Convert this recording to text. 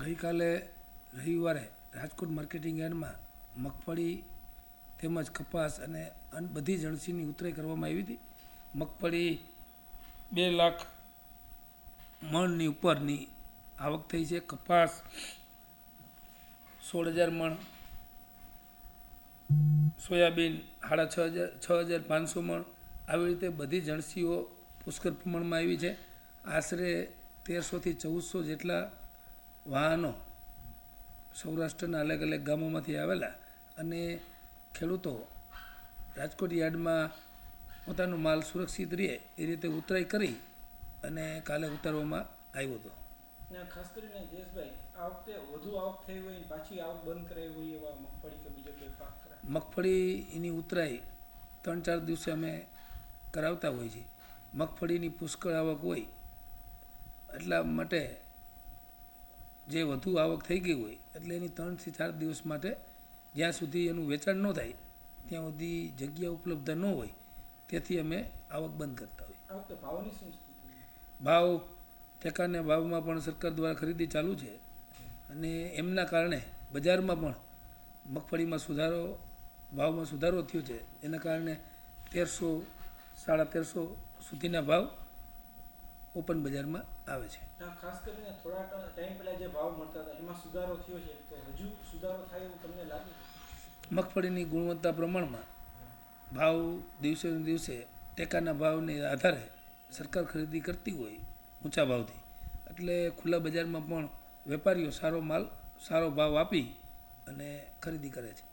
ગઈકાલે રવિવારે રાજકોટ માર્કેટિંગ યાર્ડમાં મગફળી તેમજ કપાસ અને બધી જણસીની ઉતરાઈ કરવામાં આવી હતી. મગફળી 2,00,000 મણની ઉપરની આવક થઈ છે. કપાસ 16,000 મણ, સોયાબીન 6,500 મણ, આવી રીતે બધી જણસીઓ પુષ્કળ પ્રમાણમાં આવી છે. આશરે 1,300થી 1,400 જેટલા વાહનો સૌરાષ્ટ્રના અલગ અલગ ગામોમાંથી આવેલા અને ખેડૂતો રાજકોટ યાર્ડમાં પોતાનો માલ સુરક્ષિત રહે એ રીતે ઉતરાઈ કરી અને કાલે ઉતારવામાં આવ્યો હતો. ખાસ કરીને જયેશભાઈ, આ વખતે વધુ આવક થઈ હોય ને પાછી આવક બંધ કરાવી હોય એવા મગફળી કે બીજો કોઈ પાક કરાય? મગફળી એની ઉતરાઈ 3-4 દિવસે અમે કરાવતા હોઈએ છીએ. મગફળીની પુષ્કળ આવક હોય એટલા માટે જે વધુ આવક થઈ ગઈ હોય એટલે એની 3થી 4 દિવસ માટે જ્યાં સુધી એનું વેચાણ ન થાય ત્યાં સુધી જગ્યા ઉપલબ્ધ ન હોય તેથી અમે આવક બંધ કરતા હોઈએ. આ વખતે ભાવની શું સ્થિતિ? ભાવ ટેકાના ભાવમાં પણ સરકાર દ્વારા ખરીદી ચાલુ છે અને એમના કારણે બજારમાં પણ મગફળીમાં ભાવમાં સુધારો થયો છે. એના કારણે 1,300-1,500 સુધીના ભાવ ઓપન બજારમાં આવે છે. ખાસ કરીને થોડા ટાઈમ પહેલાં જે ભાવ મળતા હતા એમાં સુધારો થયો છે, તો હજુ સુધારો થાય એવું તમને લાગે છે? મગફળીની ગુણવત્તા પ્રમાણમાં ભાવ દિવસે ને દિવસે ટેકાના ભાવને આધારે સરકાર ખરીદી કરતી હોય ઊંચા ભાવથી, એટલે ખુલ્લા બજારમાં પણ વેપારીઓ સારો ભાવ આપી અને ખરીદી કરે છે.